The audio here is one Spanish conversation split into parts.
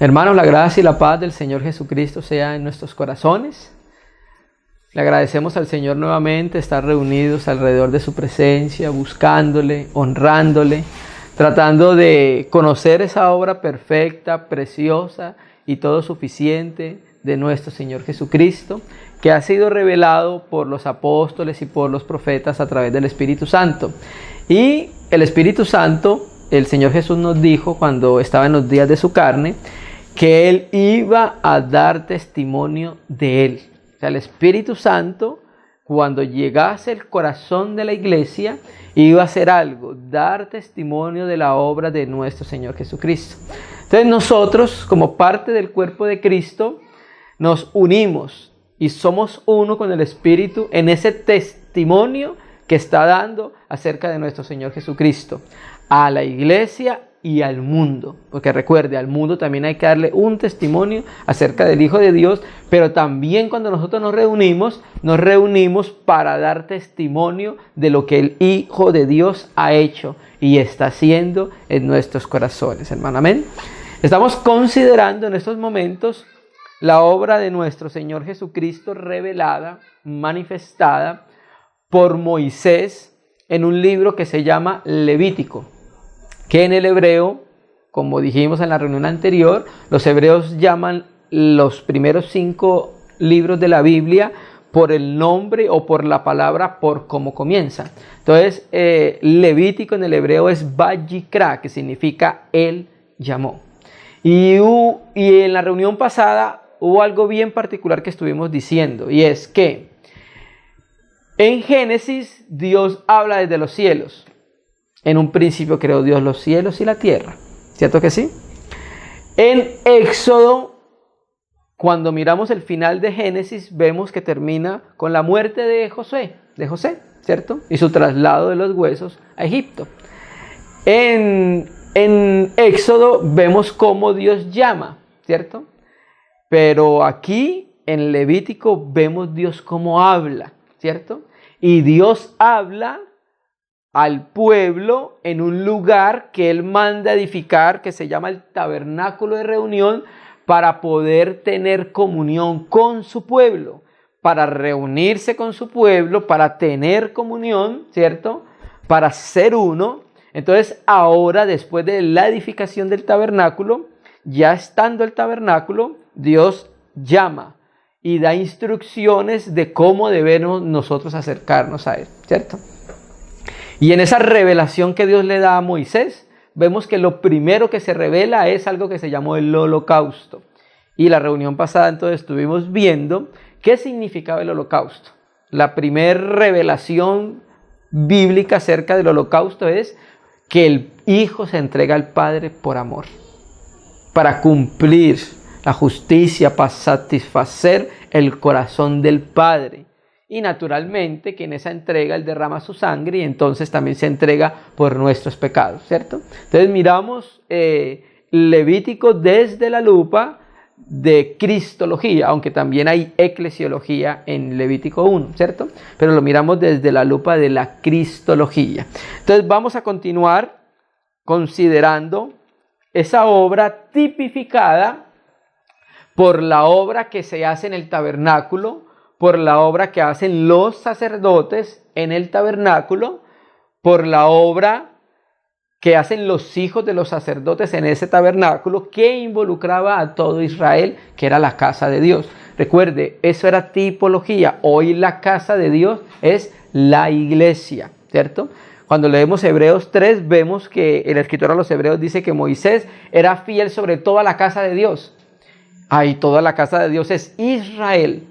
Hermanos, la gracia y la paz del Señor Jesucristo sea en nuestros corazones. Le agradecemos al Señor nuevamente estar reunidos alrededor de su presencia, buscándole, honrándole, tratando de conocer esa obra perfecta, preciosa y todo suficiente de nuestro Señor Jesucristo, que ha sido revelado por los apóstoles y por los profetas a través del Espíritu Santo. Y el Espíritu Santo, el Señor Jesús nos dijo cuando estaba en los días de su carne, que Él iba a dar testimonio de Él. O sea, el Espíritu Santo, cuando llegase el corazón de la iglesia, iba a hacer algo, dar testimonio de la obra de nuestro Señor Jesucristo. Entonces nosotros, como parte del cuerpo de Cristo, nos unimos y somos uno con el Espíritu en ese testimonio que está dando acerca de nuestro Señor Jesucristo a la iglesia y al mundo, porque recuerde, al mundo también hay que darle un testimonio acerca del Hijo de Dios, pero también cuando nosotros nos reunimos para dar testimonio de lo que el Hijo de Dios ha hecho y está haciendo en nuestros corazones, hermano, amén. Estamos considerando en estos momentos la obra de nuestro Señor Jesucristo revelada, manifestada por Moisés en un libro que se llama Levítico, que en el hebreo, como dijimos en la reunión anterior, los hebreos llaman los primeros 5 libros de la Biblia por el nombre o por la palabra por cómo comienza. Entonces, Levítico en el hebreo es Vayikra, que significa Él llamó. Y en la reunión pasada hubo algo bien particular que estuvimos diciendo, y es que en Génesis Dios habla desde los cielos. En un principio creó Dios los cielos y la tierra. ¿Cierto que sí? En Éxodo, cuando miramos el final de Génesis, vemos que termina con la muerte de José, ¿cierto? Y su traslado de los huesos a Egipto. En Éxodo vemos cómo Dios llama, ¿cierto? Pero aquí en Levítico vemos Dios cómo habla, ¿cierto? Y Dios habla al pueblo en un lugar que Él manda edificar, que se llama el tabernáculo de reunión, para poder tener comunión con su pueblo, para reunirse con su pueblo, para tener comunión, ¿cierto? Para ser uno. Entonces ahora, después de la edificación del tabernáculo, ya estando el tabernáculo, Dios llama y da instrucciones de cómo debemos nosotros acercarnos a Él, ¿cierto? Y en esa revelación que Dios le da a Moisés, vemos que lo primero que se revela es algo que se llamó el holocausto. Y la reunión pasada entonces estuvimos viendo qué significaba el holocausto. La primera revelación bíblica acerca del holocausto es que el Hijo se entrega al Padre por amor, para cumplir la justicia, para satisfacer el corazón del Padre. Y naturalmente que en esa entrega Él derrama su sangre y entonces también se entrega por nuestros pecados, ¿cierto? Entonces miramos Levítico desde la lupa de cristología, aunque también hay eclesiología en Levítico 1, ¿cierto? Pero lo miramos desde la lupa de la cristología. Entonces vamos a continuar considerando esa obra tipificada por la obra que se hace en el tabernáculo, por la obra que hacen los sacerdotes en el tabernáculo, por la obra que hacen los hijos de los sacerdotes en ese tabernáculo que involucraba a todo Israel, que era la casa de Dios. Recuerde, eso era tipología. Hoy la casa de Dios es la iglesia, ¿cierto? Cuando leemos Hebreos 3, vemos que el escritor a los Hebreos dice que Moisés era fiel sobre toda la casa de Dios. Ay, toda la casa de Dios es Israel.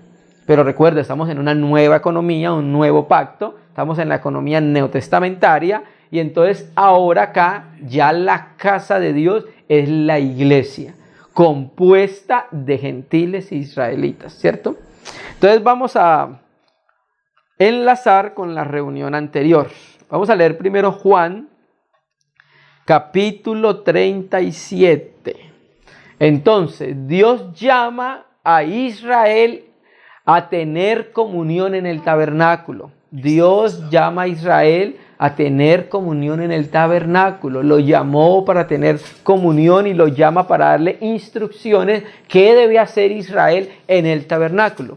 Pero recuerda, estamos en una nueva economía, un nuevo pacto. Estamos en la economía neotestamentaria. Y entonces ahora acá ya la casa de Dios es la iglesia, compuesta de gentiles e israelitas, ¿cierto? Entonces vamos a enlazar con la reunión anterior. Vamos a leer primero Juan, capítulo 37. Entonces, Dios llama a Israel a tener comunión en el tabernáculo. Dios llama a Israel a tener comunión en el tabernáculo. Lo llamó para tener comunión y lo llama para darle instrucciones qué debe hacer Israel en el tabernáculo.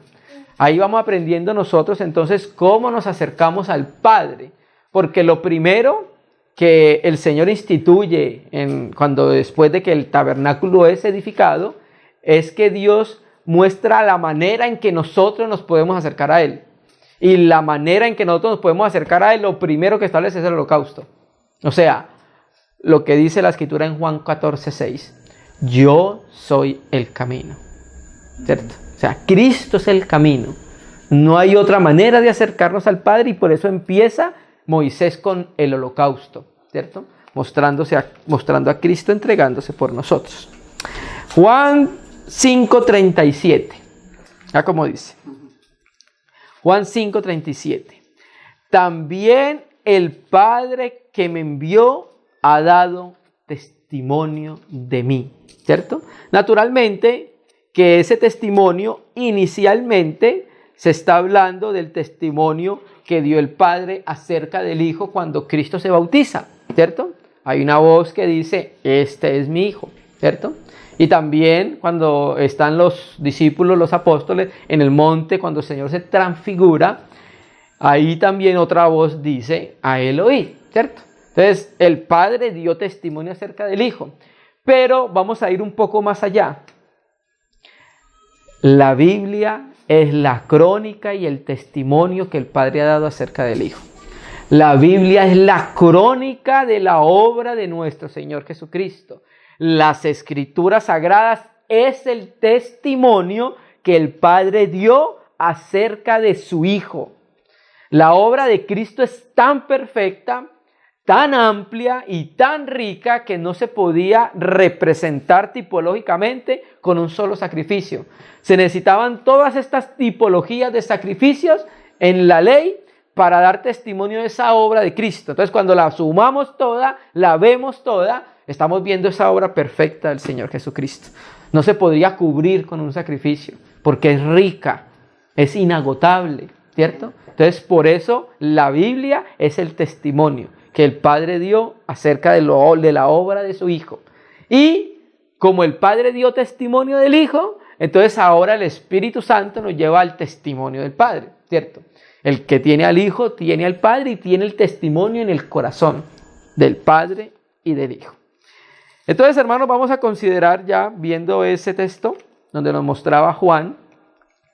Ahí vamos aprendiendo nosotros entonces cómo nos acercamos al Padre. Porque lo primero que el Señor instituye cuando después de que el tabernáculo es edificado, es que Dios muestra la manera en que nosotros nos podemos acercar a Él. Y la manera en que nosotros nos podemos acercar a Él, lo primero que establece es el holocausto. O sea, lo que dice la Escritura en Juan 14:6. Yo soy el camino. ¿Cierto? O sea, Cristo es el camino. No hay otra manera de acercarnos al Padre y por eso empieza Moisés con el holocausto, ¿cierto? Mostrando a Cristo entregándose por nosotros. Juan 5:37. ¿Ya como dice? Juan 5:37. También el Padre que me envió ha dado testimonio de mí, ¿cierto? Naturalmente que ese testimonio inicialmente se está hablando del testimonio que dio el Padre acerca del Hijo cuando Cristo se bautiza, ¿cierto? Hay una voz que dice, este es mi Hijo, ¿cierto? Y también cuando están los discípulos, los apóstoles, en el monte, cuando el Señor se transfigura, ahí también otra voz dice, a él oí, ¿cierto? Entonces, el Padre dio testimonio acerca del Hijo. Pero vamos a ir un poco más allá. La Biblia es la crónica y el testimonio que el Padre ha dado acerca del Hijo. La Biblia es la crónica de la obra de nuestro Señor Jesucristo. Las Escrituras Sagradas es el testimonio que el Padre dio acerca de su Hijo. La obra de Cristo es tan perfecta, tan amplia y tan rica que no se podía representar tipológicamente con un solo sacrificio. Se necesitaban todas estas tipologías de sacrificios en la ley para dar testimonio de esa obra de Cristo. Entonces, cuando la sumamos toda, la vemos toda, estamos viendo esa obra perfecta del Señor Jesucristo. No se podría cubrir con un sacrificio, porque es rica, es inagotable, ¿cierto? Entonces, por eso la Biblia es el testimonio que el Padre dio acerca de la obra de su Hijo. Y como el Padre dio testimonio del Hijo, entonces ahora el Espíritu Santo nos lleva al testimonio del Padre, ¿cierto? El que tiene al Hijo tiene al Padre y tiene el testimonio en el corazón del Padre y del Hijo. Entonces, hermanos, vamos a considerar ya, viendo ese texto, donde nos mostraba Juan,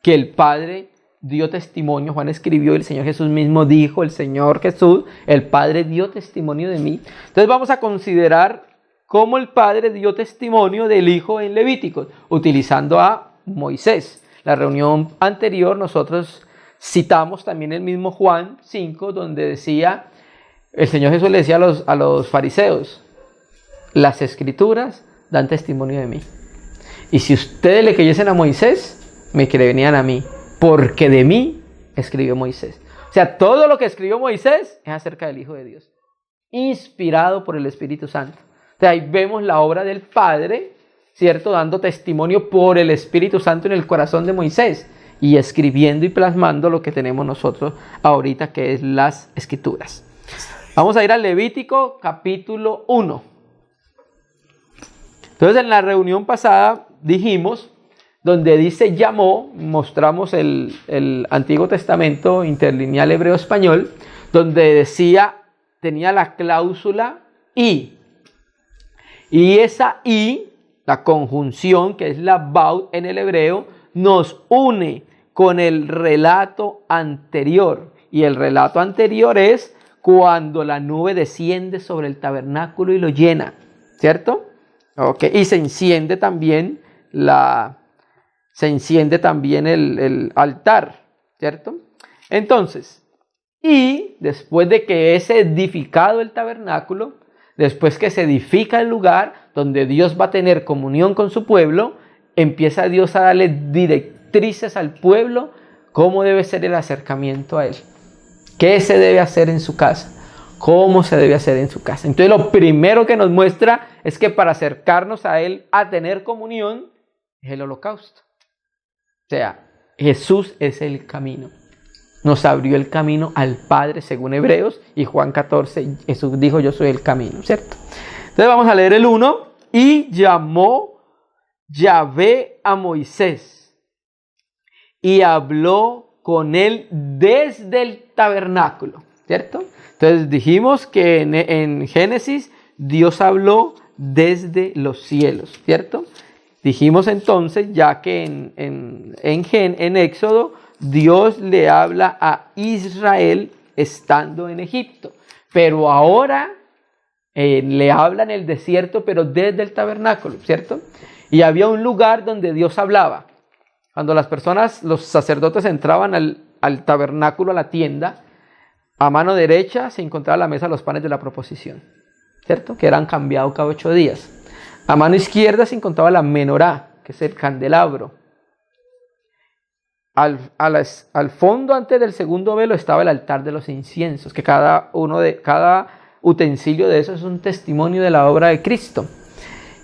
que el Padre dio testimonio. Juan escribió y el Señor Jesús mismo dijo, el Señor Jesús, el Padre dio testimonio de mí. Entonces vamos a considerar cómo el Padre dio testimonio del Hijo en Levíticos, utilizando a Moisés. La reunión anterior nosotros citamos también el mismo Juan 5, donde decía, el Señor Jesús le decía a los fariseos, las Escrituras dan testimonio de mí. Y si ustedes le creyesen a Moisés, me creerían a mí, porque de mí escribió Moisés. O sea, todo lo que escribió Moisés es acerca del Hijo de Dios, inspirado por el Espíritu Santo. O sea, ahí vemos la obra del Padre, ¿cierto? Dando testimonio por el Espíritu Santo en el corazón de Moisés y escribiendo y plasmando lo que tenemos nosotros ahorita, que es las Escrituras. Vamos a ir al Levítico capítulo 1. Entonces, en la reunión pasada dijimos, donde dice llamó, mostramos el Antiguo Testamento interlineal hebreo-español, donde decía, tenía la cláusula y. Y esa y, la conjunción que es la baut en el hebreo, nos une con el relato anterior. Y el relato anterior es cuando la nube desciende sobre el tabernáculo y lo llena, ¿cierto? Okay. Y se enciende también el altar, ¿cierto? Entonces, y después de que es edificado el tabernáculo, después que se edifica el lugar donde Dios va a tener comunión con su pueblo, empieza Dios a darle directrices al pueblo, cómo debe ser el acercamiento a Él, qué se debe hacer en su casa, cómo se debe hacer en su casa. Entonces, lo primero que nos muestra es que para acercarnos a Él, a tener comunión, es el holocausto. O sea, Jesús es el camino. nos abrió el camino al Padre, según Hebreos, y Juan 14, Jesús dijo, yo soy el camino, ¿cierto? Entonces vamos a leer el 1, y llamó Yahvé a Moisés, y habló con él desde el tabernáculo, ¿cierto? Entonces dijimos que en Génesis Dios habló desde los cielos, ¿cierto? Dijimos entonces ya que en Éxodo Dios le habla a Israel estando en Egipto, pero ahora le habla en el desierto, pero desde el tabernáculo, ¿cierto? Y había un lugar donde Dios hablaba. Cuando las personas, los sacerdotes entraban al tabernáculo, a la tienda, a mano derecha se encontraba la mesa de los panes de la proposición, ¿cierto? Que eran cambiados cada 8 días. A mano izquierda se encontraba la menorá, que es el candelabro. Al fondo, antes del segundo velo, estaba el altar de los inciensos, que cada utensilio de eso es un testimonio de la obra de Cristo.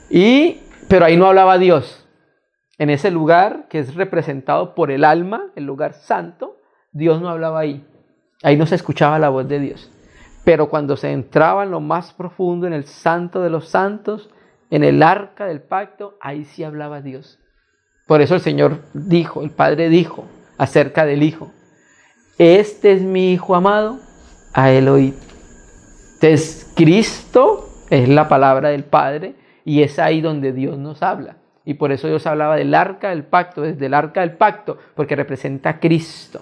Pero ahí no hablaba Dios. En ese lugar, que es representado por el alma, el lugar santo, Dios no hablaba ahí. Ahí no se escuchaba la voz de Dios. Pero cuando se entraba en lo más profundo, en el santo de los santos, en el arca del pacto, ahí sí hablaba Dios. Por eso el Señor dijo, el Padre dijo acerca del Hijo: este es mi Hijo amado, a él oíd. Entonces Cristo es la palabra del Padre y es ahí donde Dios nos habla. Y por eso Dios hablaba del arca del pacto, desde el arca del pacto, porque representa a Cristo,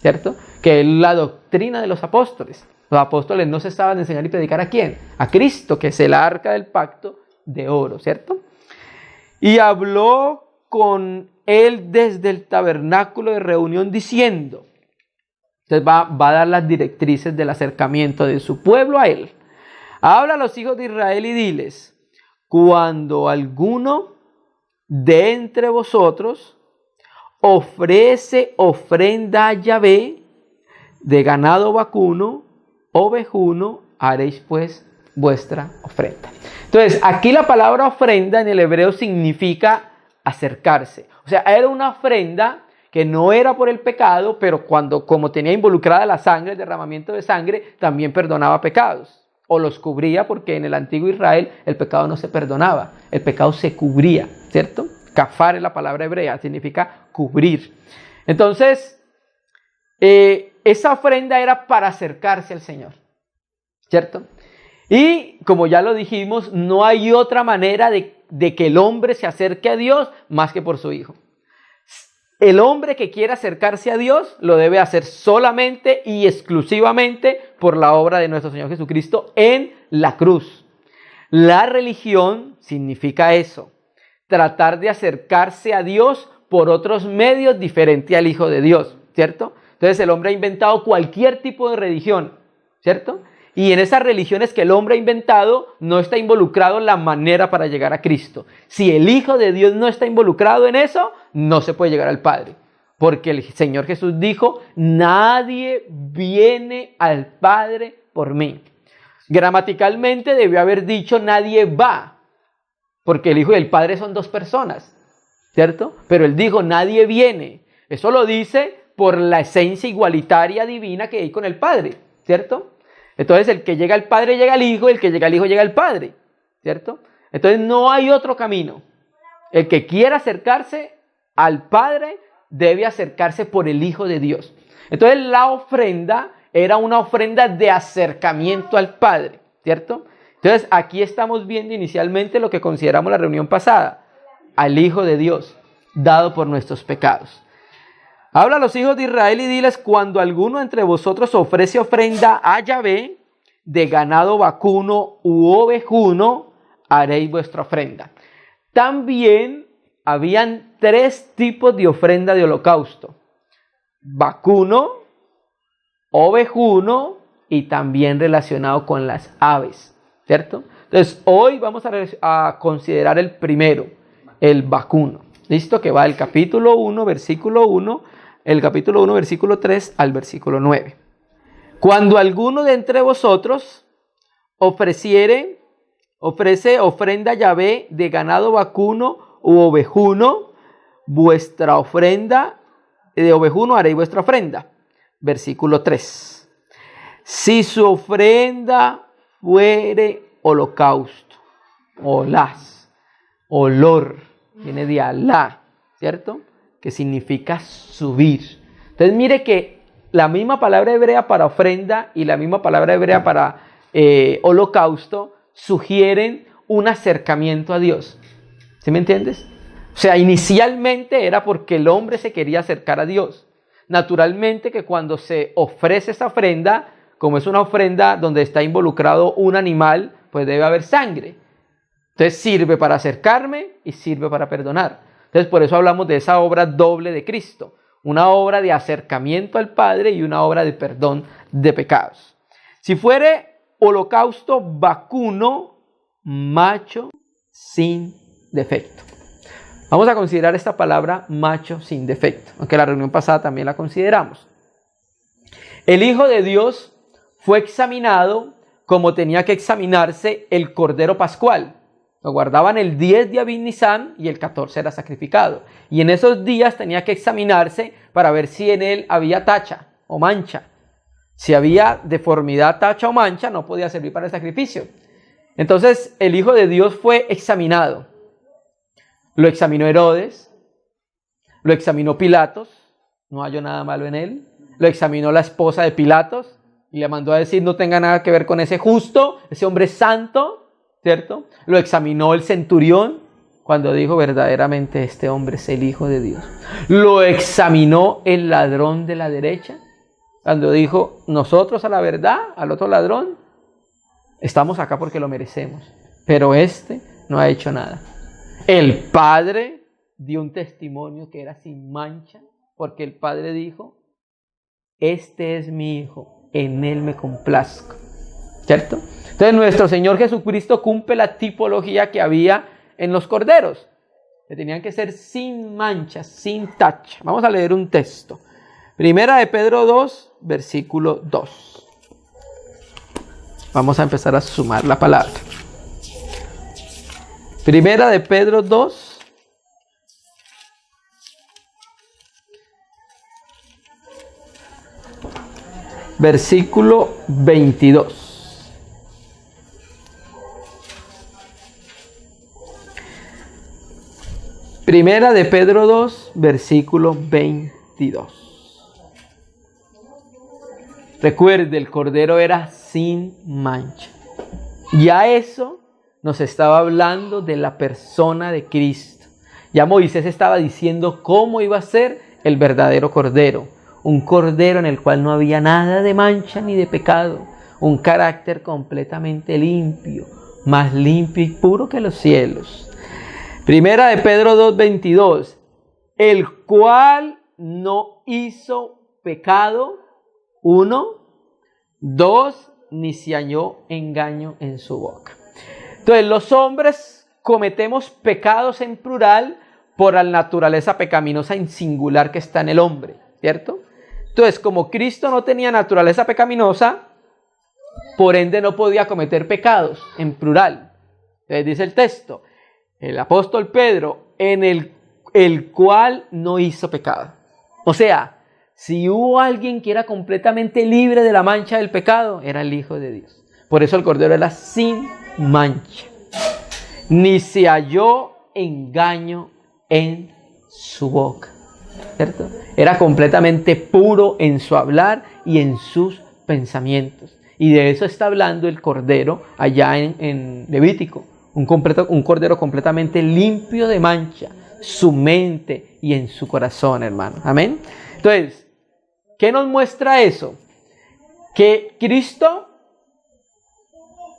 ¿cierto? Que es la doctrina de los apóstoles. Los apóstoles no se estaban enseñar y predicar ¿a quién? A Cristo, que es el arca del pacto de oro, ¿cierto? Y habló con él desde el tabernáculo de reunión diciendo, entonces va a dar las directrices del acercamiento de su pueblo a él. Habla a los hijos de Israel y diles: cuando alguno de entre vosotros ofrece ofrenda a Yahvé de ganado vacuno, ovejuno, haréis pues vuestra ofrenda. Entonces, aquí la palabra ofrenda en el hebreo significa acercarse. O sea, era una ofrenda que no era por el pecado, pero como tenía involucrada la sangre, el derramamiento de sangre, también perdonaba pecados. O los cubría, porque en el antiguo Israel el pecado no se perdonaba, el pecado se cubría, ¿cierto? Kafar es la palabra hebrea, significa cubrir. Entonces, esa ofrenda era para acercarse al Señor, ¿cierto? Y como ya lo dijimos, no hay otra manera de que el hombre se acerque a Dios más que por su Hijo. El hombre que quiera acercarse a Dios lo debe hacer solamente y exclusivamente por la obra de nuestro Señor Jesucristo en la cruz. La religión significa eso, tratar de acercarse a Dios por otros medios diferentes al Hijo de Dios, ¿cierto? Entonces el hombre ha inventado cualquier tipo de religión, ¿cierto? Y en esas religiones que el hombre ha inventado no está involucrado la manera para llegar a Cristo. Si el Hijo de Dios no está involucrado en eso, no se puede llegar al Padre. Porque el Señor Jesús dijo: nadie viene al Padre por mí. Gramaticalmente debió haber dicho: nadie va. Porque el Hijo y el Padre son dos personas, ¿cierto? Pero él dijo: nadie viene. Eso lo dice por la esencia igualitaria divina que hay con el Padre, ¿cierto? Entonces el que llega al Padre llega al Hijo, el que llega al Hijo llega al Padre, ¿cierto? Entonces no hay otro camino. El que quiera acercarse al Padre debe acercarse por el Hijo de Dios. Entonces la ofrenda era una ofrenda de acercamiento al Padre, ¿cierto? Entonces aquí estamos viendo inicialmente lo que consideramos la reunión pasada, al Hijo de Dios, dado por nuestros pecados. Habla a los hijos de Israel y diles: cuando alguno entre vosotros ofrece ofrenda a Yahvé de ganado vacuno u ovejuno, haréis vuestra ofrenda. También habían 3 tipos de ofrenda de holocausto: vacuno, ovejuno y también relacionado con las aves, ¿cierto? Entonces hoy vamos a considerar el primero, el vacuno. ¿Listo? Que va del capítulo 1, versículo 1, el capítulo 1, versículo 3 al versículo 9. Cuando alguno de entre vosotros ofrece ofrenda a Yahvé de ganado vacuno u ovejuno, vuestra ofrenda de ovejuno haréis vuestra ofrenda. versículo 3. Si su ofrenda fuere holocausto, olor, viene de Alá, ¿cierto? Que significa subir. Entonces mire que la misma palabra hebrea para ofrenda y la misma palabra hebrea para holocausto sugieren un acercamiento a Dios. ¿Sí me entiendes? O sea, inicialmente era porque el hombre se quería acercar a Dios. Naturalmente que cuando se ofrece esa ofrenda, como es una ofrenda donde está involucrado un animal, pues debe haber sangre. Entonces sirve para acercarme y sirve para perdonar. Entonces por eso hablamos de esa obra doble de Cristo. Una obra de acercamiento al Padre y una obra de perdón de pecados. Si fuere holocausto vacuno, macho sin defecto. Vamos a considerar esta palabra macho sin defecto, aunque la reunión pasada también la consideramos. El Hijo de Dios fue examinado como tenía que examinarse el Cordero Pascual. Lo guardaban el 10 de Abib Nisán y el 14 era sacrificado. Y en esos días tenía que examinarse para ver si en él había tacha o mancha. Si había deformidad, tacha o mancha, no podía servir para el sacrificio. Entonces el Hijo de Dios fue examinado. Lo examinó Herodes, lo examinó Pilatos, no halló nada malo en él. Lo examinó la esposa de Pilatos y le mandó a decir no tenga nada que ver con ese justo, ese hombre santo, ¿cierto? Lo examinó el centurión cuando dijo verdaderamente este hombre es el Hijo de Dios. Lo examinó el ladrón de la derecha cuando dijo nosotros a la verdad, al otro ladrón, estamos acá porque lo merecemos, pero este no ha hecho nada. El Padre dio un testimonio que era sin mancha, porque el Padre dijo, este es mi Hijo, en él me complazco, ¿cierto? Entonces nuestro Señor Jesucristo cumple la tipología que había en los corderos, que tenían que ser sin mancha, sin tacha. Vamos a leer un texto. Primera de Pedro 2, versículo 2. Vamos a empezar a sumar la palabra. Primera de Pedro 2, versículo 22. Primera de Pedro 2, versículo 22. Recuerde, el cordero era sin mancha. Ya eso nos estaba hablando de la persona de Cristo. Ya Moisés estaba diciendo cómo iba a ser el verdadero cordero. Un cordero en el cual no había nada de mancha ni de pecado. Un carácter completamente limpio, más limpio y puro que los cielos. Primera de Pedro 2:22. El cual no hizo pecado. 1. 2. Ni se halló engaño en su boca. Entonces los hombres cometemos pecados en plural por la naturaleza pecaminosa en singular que está en el hombre, ¿cierto? Entonces como Cristo no tenía naturaleza pecaminosa, por ende no podía cometer pecados en plural. Entonces dice el texto, el apóstol Pedro, en el cual no hizo pecado. O sea, si hubo alguien que era completamente libre de la mancha del pecado, era el Hijo de Dios. Por eso el cordero era sin mancha. Ni se halló engaño en su boca, ¿cierto? Era completamente puro en su hablar y en sus pensamientos. Y de eso está hablando el cordero allá en Levítico. Un cordero completamente limpio de mancha, su mente y en su corazón, hermano. Amén. Entonces, ¿qué nos muestra eso? Que Cristo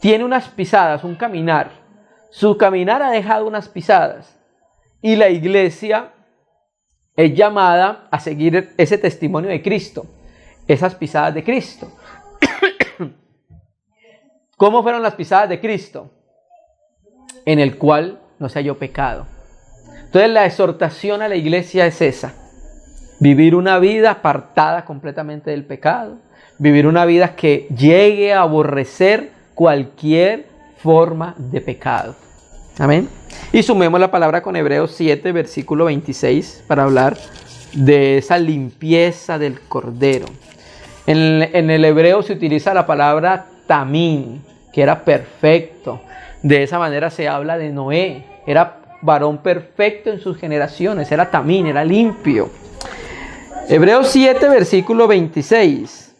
tiene unas pisadas, un caminar. Su caminar ha dejado unas pisadas. Y la iglesia es llamada a seguir ese testimonio de Cristo. Esas pisadas de Cristo. ¿Cómo fueron las pisadas de Cristo? En el cual no se halló pecado. Entonces la exhortación a la iglesia es esa. Vivir una vida apartada completamente del pecado. Vivir una vida que llegue a aborrecer cualquier forma de pecado. Amén. Y sumemos la palabra con Hebreos 7, versículo 26, para hablar de esa limpieza del cordero. En el hebreo se utiliza la palabra tamín, que era perfecto. De esa manera se habla de Noé. Era varón perfecto en sus generaciones. Era tamín, era limpio. Hebreos 7, versículo 26.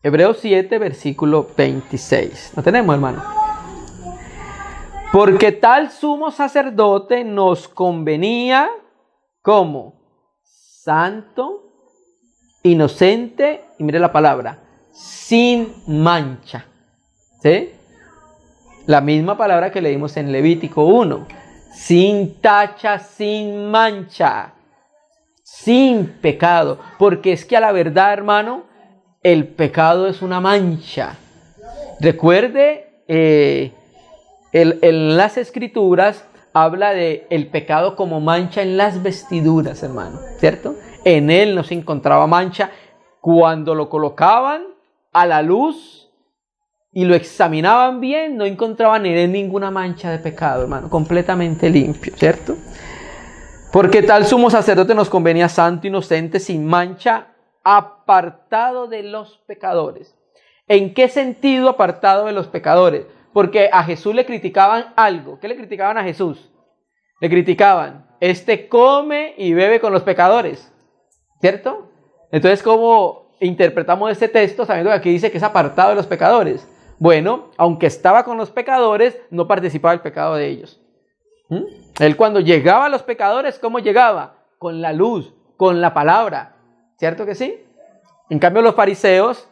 Hebreos 7, versículo 26. ¿Lo tenemos, hermano? Porque tal sumo sacerdote nos convenía como santo, inocente, y mire la palabra, sin mancha. ¿Sí? La misma palabra que leímos en Levítico 1. Sin tacha, sin mancha, sin pecado. Porque es que a la verdad, hermano, el pecado es una mancha. Recuerde, en las Escrituras habla de el pecado como mancha en las vestiduras, hermano, ¿cierto? En él no se encontraba mancha. Cuando lo colocaban a la luz y lo examinaban bien, no encontraban en él ninguna mancha de pecado, hermano, completamente limpio, ¿cierto? Porque tal sumo sacerdote nos convenía santo, inocente, sin mancha, apartado de los pecadores. ¿En qué sentido apartado de los pecadores? Porque a Jesús le criticaban algo. ¿Qué le criticaban a Jesús? Le criticaban, este come y bebe con los pecadores, ¿cierto? Entonces, ¿cómo interpretamos este texto sabiendo que aquí dice que es apartado de los pecadores? Bueno, aunque estaba con los pecadores, no participaba del pecado de ellos. Él cuando llegaba a los pecadores, ¿cómo llegaba? Con la luz, con la palabra, ¿cierto que sí? En cambio, los fariseos,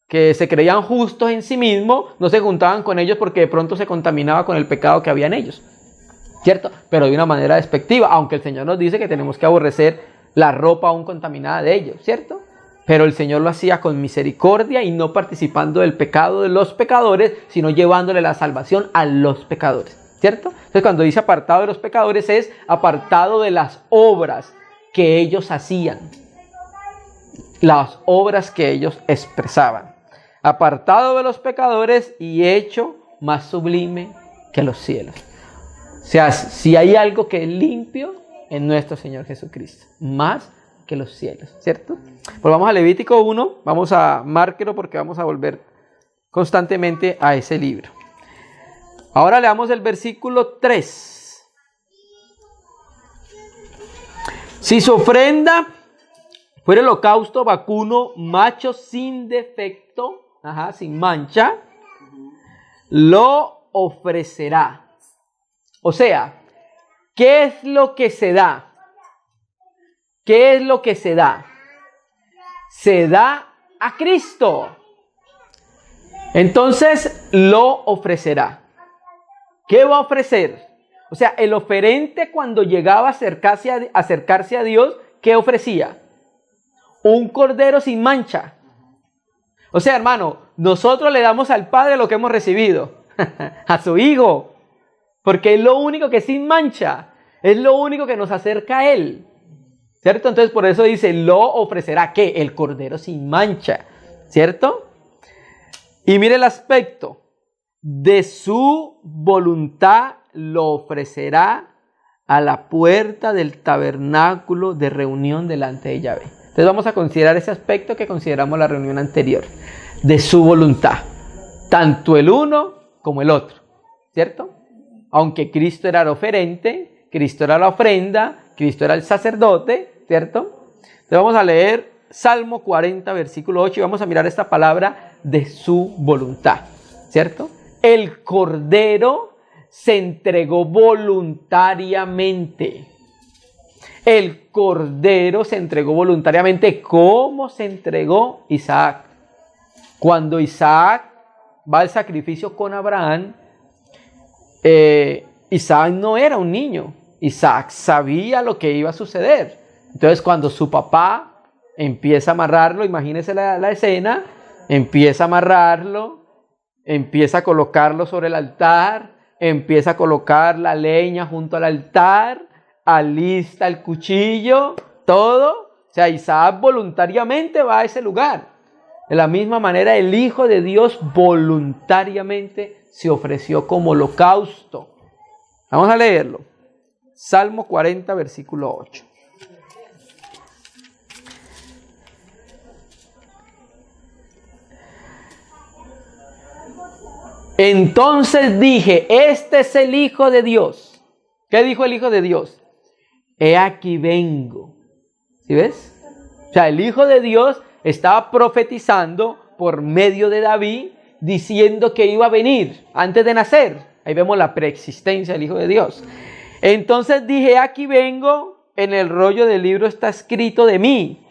que se creían justos en sí mismos, no se juntaban con ellos porque de pronto se contaminaba con el pecado que había en ellos, ¿cierto? Pero de una manera despectiva, aunque el Señor nos dice que tenemos que aborrecer la ropa aún contaminada de ellos, ¿cierto? Pero el Señor lo hacía con misericordia y no participando del pecado de los pecadores, sino llevándole la salvación a los pecadores, ¿cierto? Entonces, cuando dice apartado de los pecadores, es apartado de las obras que ellos hacían, las obras que ellos expresaban. Apartado de los pecadores y hecho más sublime que los cielos. O sea, si hay algo que es limpio en nuestro Señor Jesucristo, más que los cielos, ¿cierto? Pues vamos a Levítico 1, vamos a márquelo porque vamos a volver constantemente a ese libro. Ahora leamos el versículo 3. Si su ofrenda fuera holocausto vacuno, macho sin defecto, sin mancha, lo ofrecerá. O sea, ¿qué es lo que se da? ¿Qué es lo que se da? Se da a Cristo. Entonces lo ofrecerá. ¿Qué va a ofrecer? O sea, el oferente cuando llegaba a acercarse a Dios, ¿qué ofrecía? Un cordero sin mancha. O sea, hermano, nosotros le damos al Padre lo que hemos recibido, a su Hijo, porque es lo único que es sin mancha, es lo único que nos acerca a Él, ¿cierto? Entonces por eso dice, lo ofrecerá, ¿qué? El cordero sin mancha, ¿cierto? Y mire el aspecto, de su voluntad lo ofrecerá a la puerta del tabernáculo de reunión delante de Yahvé. Entonces vamos a considerar ese aspecto que consideramos la reunión anterior, de su voluntad, tanto el uno como el otro, ¿cierto? Aunque Cristo era el oferente, Cristo era la ofrenda, Cristo era el sacerdote, ¿cierto? Entonces vamos a leer Salmo 40, versículo 8 y vamos a mirar esta palabra de su voluntad, ¿cierto? El Cordero se entregó voluntariamente. El Cordero se entregó voluntariamente. ¿Cómo se entregó Isaac? Cuando Isaac va al sacrificio con Abraham, Isaac no era un niño. Isaac sabía lo que iba a suceder. Entonces cuando su papá empieza a amarrarlo, imagínense la escena, empieza a amarrarlo, empieza a colocarlo sobre el altar, empieza a colocar la leña junto al altar, alista el cuchillo, todo. O sea, Isaac voluntariamente va a ese lugar. De la misma manera, el Hijo de Dios voluntariamente se ofreció como holocausto. Vamos a leerlo. Salmo 40, versículo 8. Entonces dije, este es el Hijo de Dios. ¿Qué dijo el Hijo de Dios? He aquí vengo. ¿Sí ves? O sea, el Hijo de Dios estaba profetizando por medio de David, diciendo que iba a venir antes de nacer. Ahí vemos la preexistencia del Hijo de Dios. Entonces dije, aquí vengo, en el rollo del libro está escrito de mí,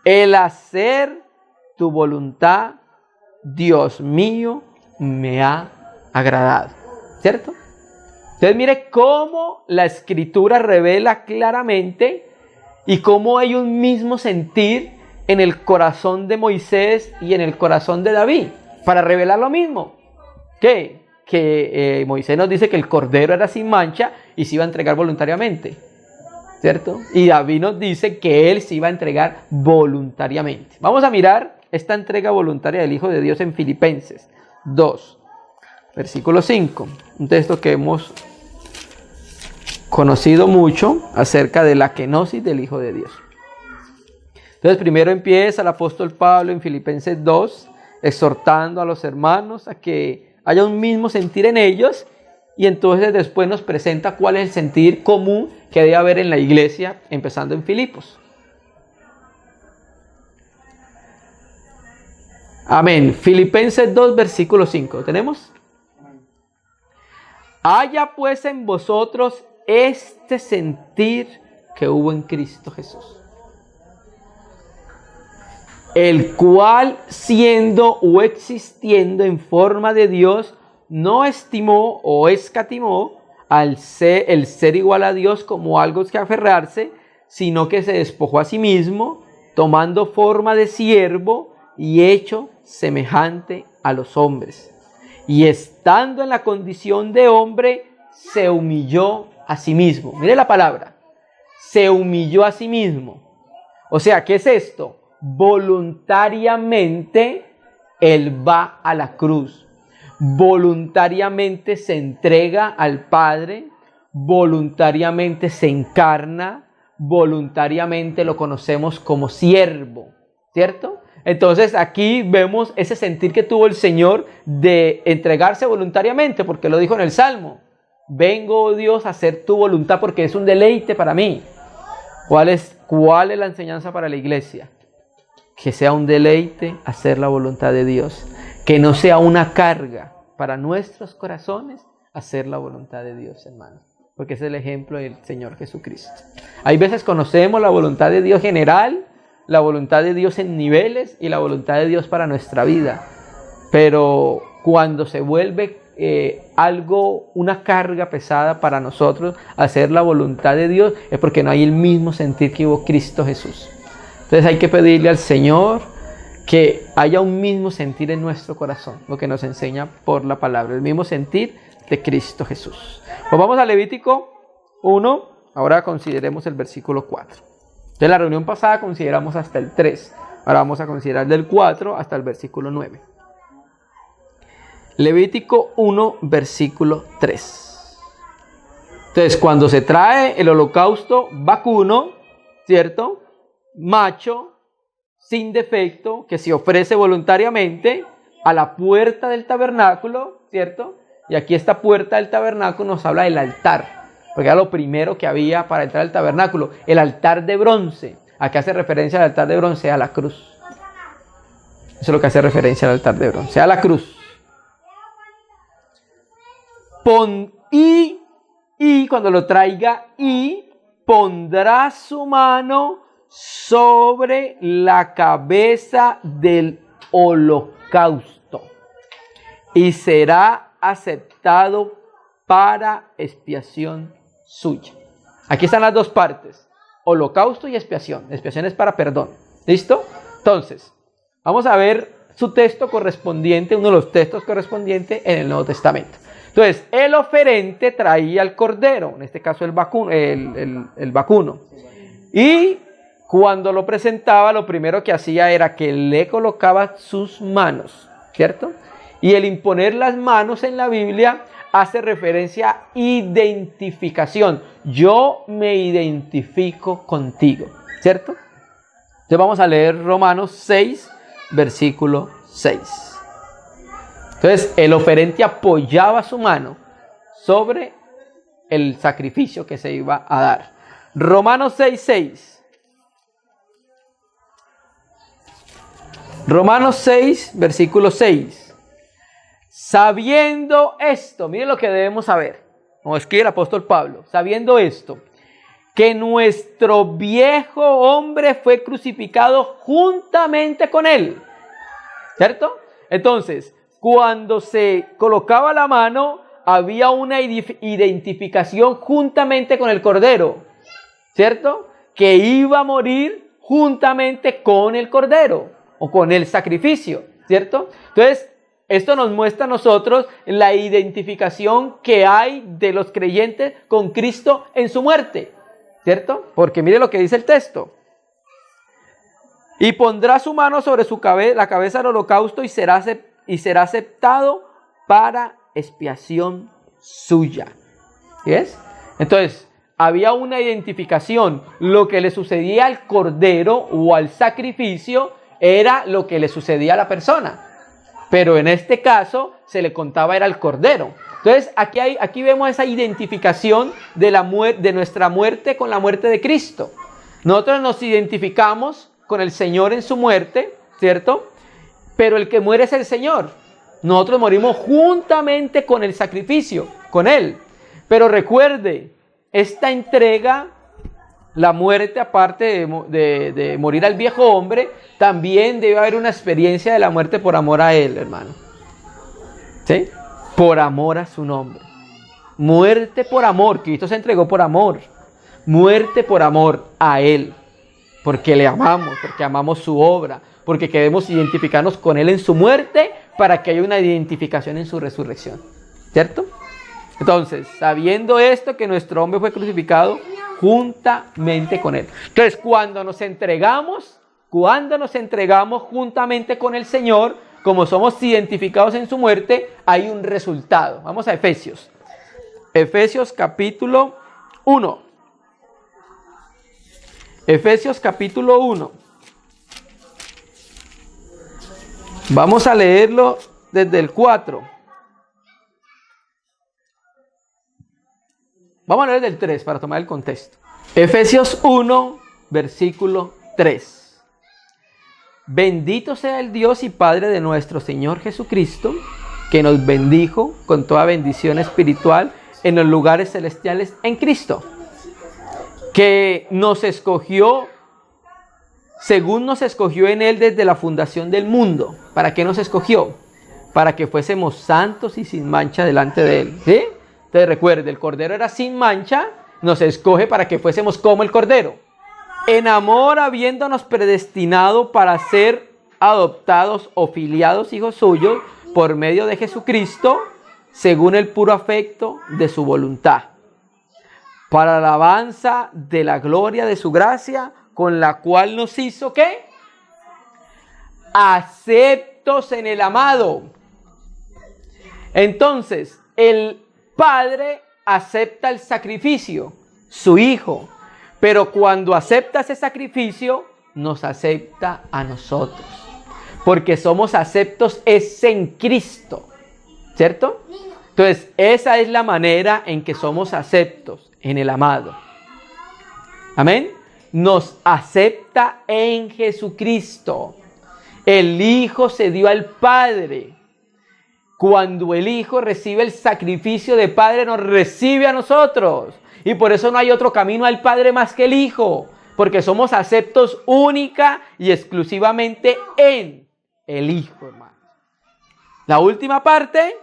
el hacer tu voluntad, Dios mío, me ha agradado. ¿Cierto? Entonces mire cómo la Escritura revela claramente y cómo hay un mismo sentir en el corazón de Moisés y en el corazón de David, para revelar lo mismo. ¿Qué? Que Moisés nos dice que el cordero era sin mancha y se iba a entregar voluntariamente, ¿cierto? Y David nos dice que él se iba a entregar voluntariamente. Vamos a mirar esta entrega voluntaria del Hijo de Dios en Filipenses 2, versículo 5. Un texto que hemos conocido mucho acerca de la kenosis del Hijo de Dios. Entonces primero empieza el apóstol Pablo en Filipenses 2, exhortando a los hermanos a que haya un mismo sentir en ellos, y entonces después nos presenta cuál es el sentir común que debe haber en la iglesia, empezando en Filipos. Amén. Filipenses 2, versículo 5. ¿Tenemos? Haya pues en vosotros este sentir que hubo en Cristo Jesús, el cual, siendo o existiendo en forma de Dios, no estimó o escatimó el ser igual a Dios como algo que aferrarse, sino que se despojó a sí mismo, tomando forma de siervo y hecho semejante a los hombres. Y estando en la condición de hombre, se humilló a sí mismo. Mire la palabra, se humilló a sí mismo. O sea, ¿qué es esto? Voluntariamente Él va a la cruz, voluntariamente se entrega al Padre, voluntariamente se encarna, voluntariamente lo conocemos como siervo, ¿cierto? Entonces aquí vemos ese sentir que tuvo el Señor de entregarse voluntariamente, porque lo dijo en el Salmo: vengo, oh Dios, a hacer tu voluntad porque es un deleite para mí. ¿Cuál es la enseñanza para la iglesia? Que sea un deleite hacer la voluntad de Dios, que no sea una carga para nuestros corazones hacer la voluntad de Dios, hermanos, porque es el ejemplo del Señor Jesucristo. Hay veces conocemos la voluntad de Dios general, la voluntad de Dios en niveles y la voluntad de Dios para nuestra vida, pero cuando se vuelve una carga pesada para nosotros hacer la voluntad de Dios, es porque no hay el mismo sentir que hubo Cristo Jesús. Entonces hay que pedirle al Señor que haya un mismo sentir en nuestro corazón, lo que nos enseña por la palabra, el mismo sentir de Cristo Jesús. Pues vamos a Levítico 1, ahora consideremos el versículo 4. De la reunión pasada consideramos hasta el 3, ahora vamos a considerar del 4 hasta el versículo 9. Levítico 1, versículo 3. Entonces, cuando se trae el holocausto vacuno, ¿cierto?, macho, sin defecto, que se ofrece voluntariamente a la puerta del tabernáculo, ¿cierto? Y aquí esta puerta del tabernáculo nos habla del altar, porque era lo primero que había para entrar al tabernáculo, el altar de bronce. ¿A qué hace referencia al altar de bronce? A la cruz. Eso es lo que hace referencia al altar de bronce, a la cruz. Y cuando lo traiga, y pondrá su mano sobre la cabeza del holocausto y será aceptado para expiación suya. Aquí están las dos partes, holocausto y expiación. Expiación es para perdón. ¿Listo? Entonces, vamos a ver su texto correspondiente, uno de los textos correspondientes en el Nuevo Testamento. Entonces, el oferente traía el cordero, en este caso el vacuno. Y cuando lo presentaba, lo primero que hacía era que le colocaba sus manos, ¿cierto? Y el imponer las manos en la Biblia hace referencia a identificación. Yo me identifico contigo, ¿cierto? Entonces vamos a leer Romanos 6, versículo 6. Entonces el oferente apoyaba su mano sobre el sacrificio que se iba a dar. Romanos 6:6. Romanos 6, versículo 6. Sabiendo esto, miren lo que debemos saber, como escribe el apóstol Pablo, sabiendo esto, que nuestro viejo hombre fue crucificado juntamente con él. ¿Cierto? Entonces, cuando se colocaba la mano, había una identificación juntamente con el Cordero. ¿Cierto? Que iba a morir juntamente con el Cordero o con el sacrificio. ¿Cierto? Entonces, esto nos muestra a nosotros la identificación que hay de los creyentes con Cristo en su muerte. ¿Cierto? Porque mire lo que dice el texto. Y pondrá su mano sobre su cabeza, la cabeza del holocausto, y será aceptado para expiación suya. ¿Ves? Entonces, había una identificación. Lo que le sucedía al cordero o al sacrificio era lo que le sucedía a la persona. Pero en este caso se le contaba era al cordero. Entonces aquí vemos esa identificación de nuestra muerte con la muerte de Cristo. Nosotros nos identificamos con el Señor en su muerte, ¿cierto? Pero el que muere es el Señor. Nosotros morimos juntamente con el sacrificio, con Él. Pero recuerde, esta entrega, la muerte, aparte de morir al viejo hombre, también debe haber una experiencia de la muerte por amor a Él, hermano. ¿Sí? Por amor a su nombre. Muerte por amor. Cristo se entregó por amor. Muerte por amor a Él. Porque le amamos, porque amamos su obra, porque queremos identificarnos con Él en su muerte para que haya una identificación en su resurrección. ¿Cierto? Entonces, sabiendo esto, que nuestro hombre fue crucificado juntamente con Él. Entonces, cuando nos entregamos juntamente con el Señor, como somos identificados en su muerte, hay un resultado. Vamos a Efesios. Efesios capítulo 1. Efesios capítulo 1. Vamos a leerlo desde el 4. Vamos a leer del 3 para tomar el contexto. Efesios 1, versículo 3. Bendito sea el Dios y Padre de nuestro Señor Jesucristo, que nos bendijo con toda bendición espiritual en los lugares celestiales en Cristo, que nos escogió según nos escogió en Él desde la fundación del mundo. ¿Para qué nos escogió? Para que fuésemos santos y sin mancha delante de Él. ¿Sí? Entonces recuerde, el Cordero era sin mancha, nos escoge para que fuésemos como el Cordero. En amor, habiéndonos predestinado para ser adoptados o filiados hijos suyos por medio de Jesucristo, según el puro afecto de su voluntad, para la alabanza de la gloria de su gracia, con la cual nos hizo, ¿qué? Aceptos en el amado. Entonces, el Padre acepta el sacrificio, su Hijo, pero cuando acepta ese sacrificio, nos acepta a nosotros, porque somos aceptos es en Cristo, ¿cierto? Entonces, esa es la manera en que somos aceptos en el amado. Amén. Nos acepta en Jesucristo. El Hijo se dio al Padre. Cuando el Hijo recibe el sacrificio de Padre, nos recibe a nosotros. Y por eso no hay otro camino al Padre más que el Hijo. Porque somos aceptos única y exclusivamente en el Hijo, hermano. La última parte.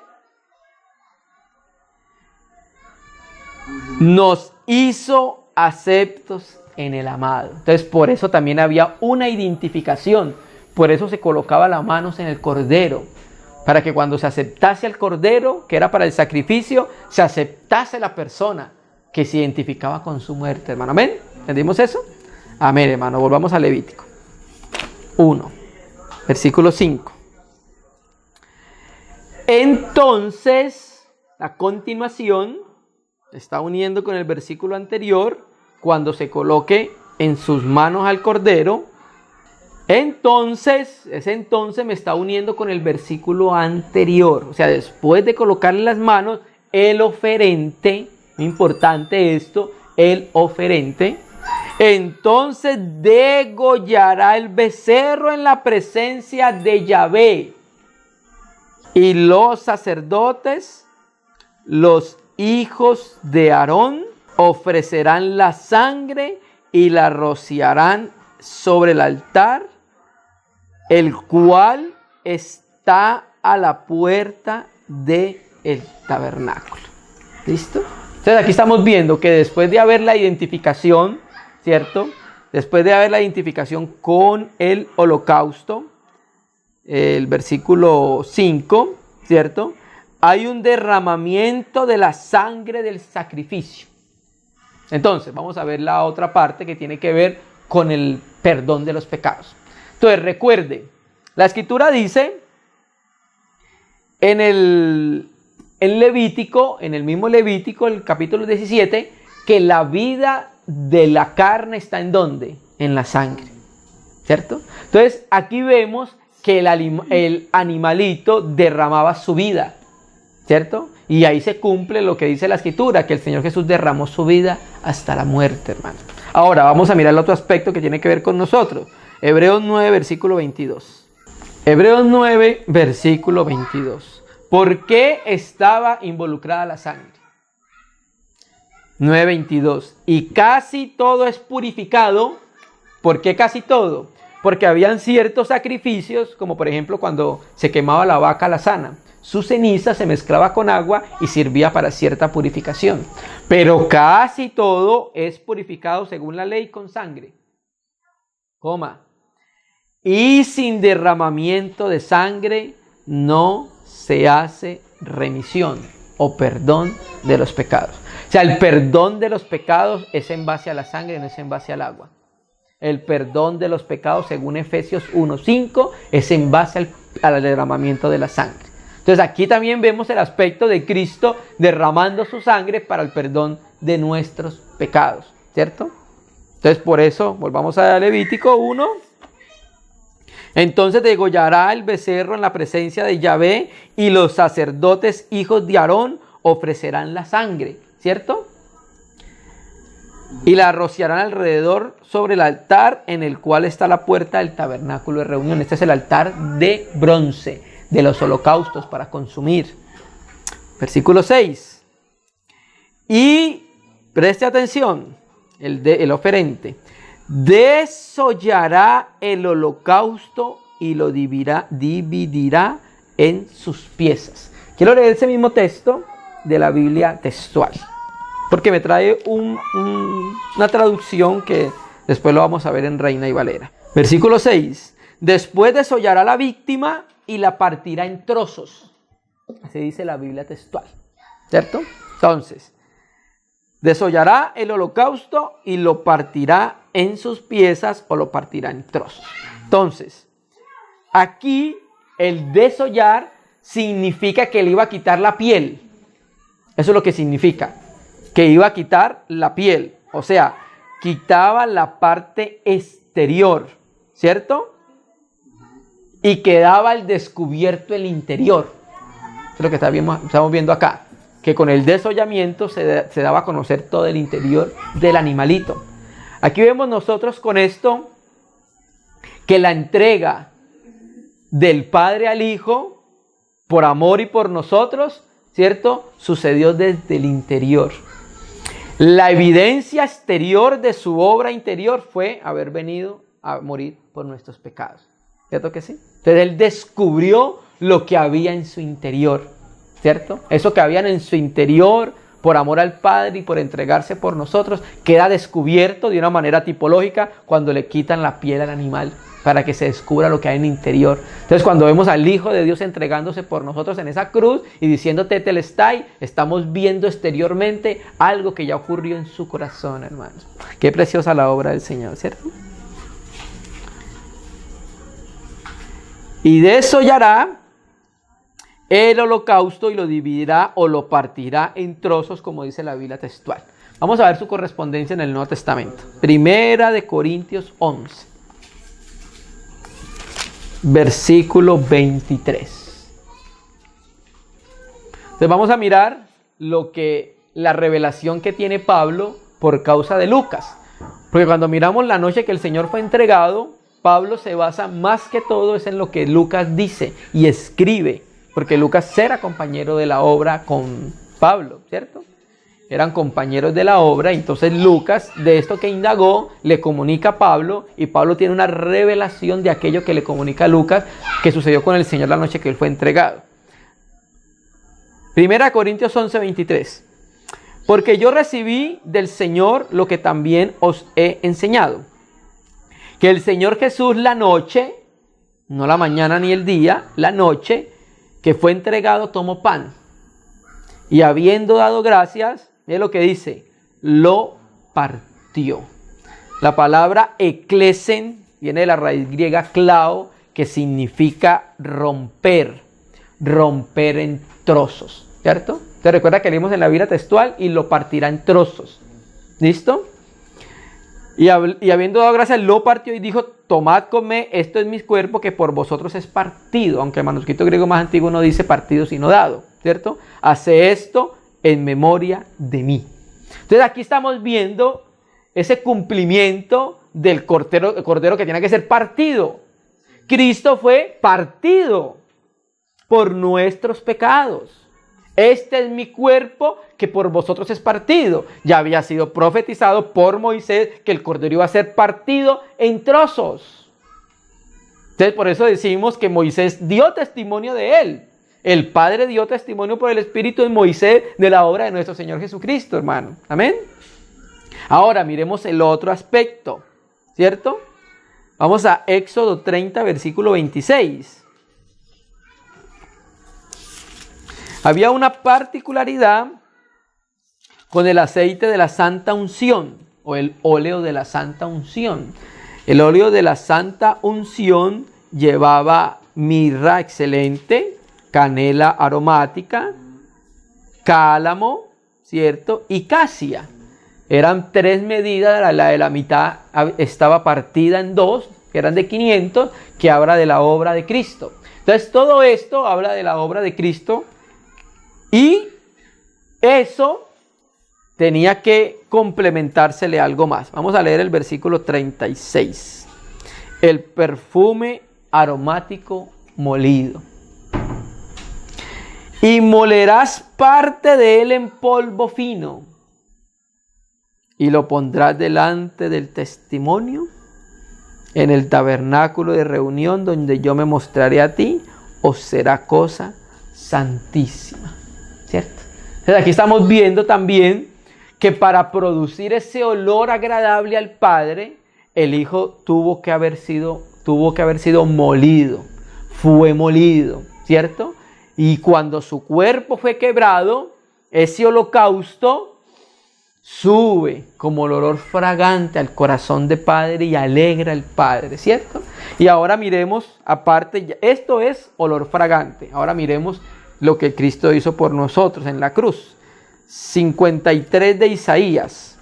Nos hizo aceptos en el amado. Entonces, por eso también había una identificación. Por eso se colocaba las manos en el Cordero. Para que cuando se aceptase al Cordero, que era para el sacrificio, se aceptase la persona que se identificaba con su muerte, hermano. ¿Amén? ¿Entendimos eso? Amén, hermano. Volvamos a Levítico 1, versículo 5. Entonces, a continuación, está uniendo con el versículo anterior, cuando se coloque en sus manos al Cordero. Entonces, ese entonces me está uniendo con el versículo anterior. O sea, después de colocarle las manos, el oferente, importante esto, el oferente, entonces degollará el becerro en la presencia de Yahvé. Y los sacerdotes, los hijos de Aarón, ofrecerán la sangre y la rociarán sobre el altar, el cual está a la puerta del tabernáculo. ¿Listo? Entonces aquí estamos viendo que después de haber la identificación, ¿cierto? Después de haber la identificación con el holocausto, el versículo 5, ¿cierto? Hay un derramamiento de la sangre del sacrificio. Entonces, vamos a ver la otra parte que tiene que ver con el perdón de los pecados. Entonces, recuerde, la Escritura dice en Levítico, en el mismo Levítico, el capítulo 17, que la vida de la carne está ¿en dónde? En la sangre, ¿cierto? Entonces, aquí vemos que el animalito derramaba su vida, ¿cierto? Y ahí se cumple lo que dice la Escritura, que el Señor Jesús derramó su vida hasta la muerte, hermano. Ahora vamos a mirar el otro aspecto que tiene que ver con nosotros. Hebreos 9, versículo 22. Hebreos 9, versículo 22. ¿Por qué estaba involucrada la sangre? 9:22. Y casi todo es purificado. ¿Por qué casi todo? Porque habían ciertos sacrificios, como por ejemplo cuando se quemaba la vaca alazana. Su ceniza se mezclaba con agua y servía para cierta purificación. Pero casi todo es purificado según la ley con sangre. Y sin derramamiento de sangre no se hace remisión o perdón de los pecados. O sea, el perdón de los pecados es en base a la sangre, no es en base al agua. El perdón de los pecados, según Efesios 1:5, es en base al derramamiento de la sangre. Entonces aquí también vemos el aspecto de Cristo derramando su sangre para el perdón de nuestros pecados, ¿cierto? Entonces por eso, volvamos a Levítico 1. Entonces degollará el becerro en la presencia de Yahvé y los sacerdotes hijos de Aarón ofrecerán la sangre, ¿cierto? Y la rociarán alrededor sobre el altar en el cual está la puerta del tabernáculo de reunión. Este es el altar de bronce de los holocaustos para consumir. Versículo 6. Y preste atención, el oferente desollará el holocausto y lo dividirá en sus piezas. Quiero leer ese mismo texto de la Biblia textual, porque me trae una traducción que después lo vamos a ver en Reina y Valera. Versículo 6. Después desollará la víctima y la partirá en trozos. Así dice la Biblia textual, ¿cierto? Entonces, desollará el holocausto y lo partirá en sus piezas o lo partirá en trozos. Entonces, aquí el desollar significa que le iba a quitar la piel. Eso es lo que significa, que iba a quitar la piel. O sea, quitaba la parte exterior, ¿cierto? Y quedaba al descubierto el interior. Eso es lo que estamos viendo acá. Que con el desollamiento se daba a conocer todo el interior del animalito. Aquí vemos nosotros con esto que la entrega del Padre al Hijo, por amor y por nosotros, ¿cierto? Sucedió desde el interior. La evidencia exterior de su obra interior fue haber venido a morir por nuestros pecados. ¿Cierto que sí? Entonces Él descubrió lo que había en su interior, ¿cierto? Eso que había en su interior, por amor al Padre y por entregarse por nosotros, queda descubierto de una manera tipológica cuando le quitan la piel al animal para que se descubra lo que hay en el interior. Entonces cuando vemos al Hijo de Dios entregándose por nosotros en esa cruz y diciendo Tetelestai, estamos viendo exteriormente algo que ya ocurrió en su corazón, hermanos. Qué preciosa la obra del Señor, ¿cierto? Y desollará el holocausto y lo dividirá o lo partirá en trozos, como dice la Biblia textual. Vamos a ver su correspondencia en el Nuevo Testamento. Primera de Corintios 11. versículo 23. Entonces vamos a mirar la revelación que tiene Pablo por causa de Lucas. Porque cuando miramos la noche que el Señor fue entregado, Pablo se basa más que todo es en lo que Lucas dice y escribe. Porque Lucas era compañero de la obra con Pablo, ¿cierto? Eran compañeros de la obra, entonces Lucas, de esto que indagó, le comunica a Pablo, y Pablo tiene una revelación de aquello que le comunica a Lucas, que sucedió con el Señor la noche que él fue entregado. 1 Corintios 11:23. Porque yo recibí del Señor lo que también os he enseñado, que el Señor Jesús la noche, no la mañana ni el día, la noche que fue entregado, tomó pan, y habiendo dado gracias, es lo que dice, lo partió. La palabra eklesen viene de la raíz griega klao, que significa romper en trozos, ¿cierto? Te recuerda que leímos en la Biblia textual, y lo partirá en trozos. ¿Listo? Y habiendo dado gracias, lo partió y dijo, tomad, comed, esto es mi cuerpo que por vosotros es partido. Aunque el manuscrito griego más antiguo no dice partido sino dado, ¿cierto? Hace esto en memoria de mí. Entonces aquí estamos viendo ese cumplimiento del cordero que tiene que ser partido. Cristo fue partido por nuestros pecados. Este es mi cuerpo que por vosotros es partido. Ya había sido profetizado por Moisés que el cordero iba a ser partido en trozos. Entonces por eso decimos que Moisés dio testimonio de él. El Padre dio testimonio por el Espíritu en Moisés de la obra de nuestro Señor Jesucristo, hermano. Amén. Ahora miremos el otro aspecto, ¿cierto? Vamos a Éxodo 30, versículo 26. Había una particularidad con el aceite de la santa unción, o el óleo de la santa unción. El óleo de la santa unción llevaba mirra excelente, canela aromática, cálamo, ¿cierto? Y casia. Eran 3 medidas, la de la mitad estaba partida en 2, que eran de 500, que habla de la obra de Cristo. Entonces todo esto habla de la obra de Cristo, y eso tenía que complementársele algo más. Vamos a leer el versículo 36. El perfume aromático molido. Y molerás parte de él en polvo fino, y lo pondrás delante del testimonio en el tabernáculo de reunión donde yo me mostraré a ti, os será cosa santísima. ¿Cierto? Entonces aquí estamos viendo también que para producir ese olor agradable al Padre, el Hijo tuvo que haber sido molido, fue molido, ¿cierto? Y cuando su cuerpo fue quebrado, ese holocausto sube como el olor fragante al corazón del Padre y alegra al Padre, ¿cierto? Y ahora miremos, aparte, esto es olor fragante, ahora miremos lo que Cristo hizo por nosotros en la cruz. 53 de Isaías.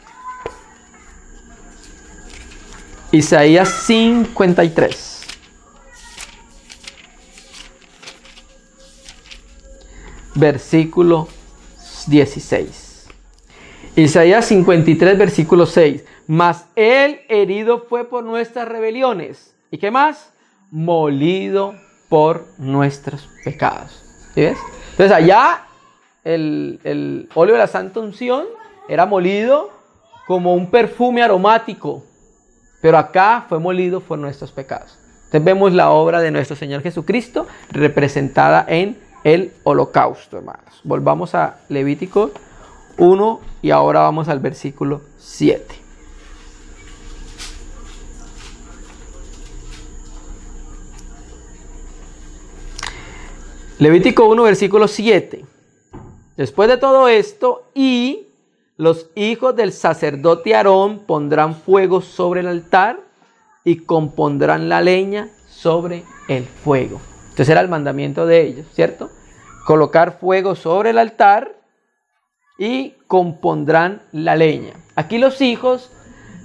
Isaías 53. Versículo 16. Isaías 53, versículo 6. Mas él herido fue por nuestras rebeliones. ¿Y qué más? Molido por nuestros pecados. ¿Sí ves? Entonces allá el óleo de la santa unción era molido como un perfume aromático, pero acá fue molido por nuestros pecados. Entonces vemos la obra de nuestro Señor Jesucristo representada en el holocausto, hermanos. Volvamos a Levítico 1 y ahora vamos al versículo 7. Levítico 1, versículo 7. Después de todo esto, y los hijos del sacerdote Aarón pondrán fuego sobre el altar y compondrán la leña sobre el fuego. Entonces era el mandamiento de ellos, ¿cierto? Colocar fuego sobre el altar y compondrán la leña. Aquí los hijos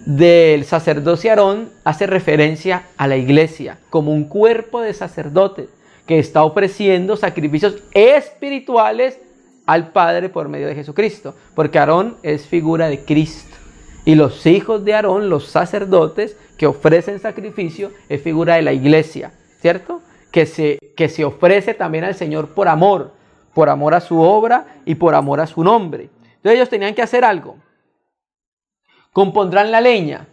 del sacerdocio Aarón hace referencia a la iglesia como un cuerpo de sacerdotes que está ofreciendo sacrificios espirituales al Padre por medio de Jesucristo, porque Aarón es figura de Cristo y los hijos de Aarón, los sacerdotes que ofrecen sacrificio, es figura de la iglesia, ¿cierto? Que se ofrece también al Señor por amor a su obra y por amor a su nombre. Entonces ellos tenían que hacer algo. Compondrán la leña.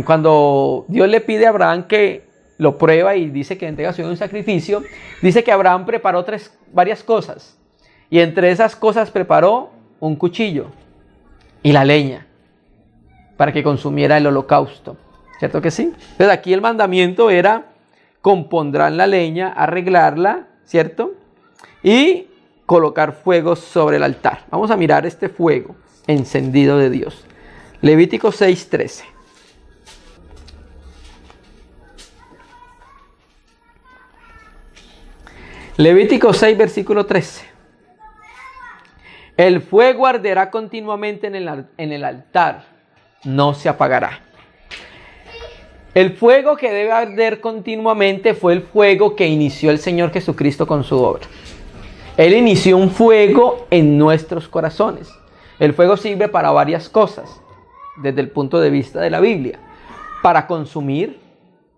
Cuando Dios le pide a Abraham que lo prueba y dice que entrega a su hijo un sacrificio, dice que Abraham preparó varias cosas. Y entre esas cosas preparó un cuchillo y la leña para que consumiera el holocausto. ¿Cierto que sí? Entonces aquí el mandamiento era: compondrán la leña, arreglarla, ¿cierto? Y colocar fuego sobre el altar. Vamos a mirar este fuego encendido de Dios. Levítico 6:13. Levítico 6, versículo 13. El fuego arderá continuamente en el altar, no se apagará. El fuego que debe arder continuamente fue el fuego que inició el Señor Jesucristo con su obra. Él inició un fuego en nuestros corazones. El fuego sirve para varias cosas, desde el punto de vista de la Biblia. Para consumir,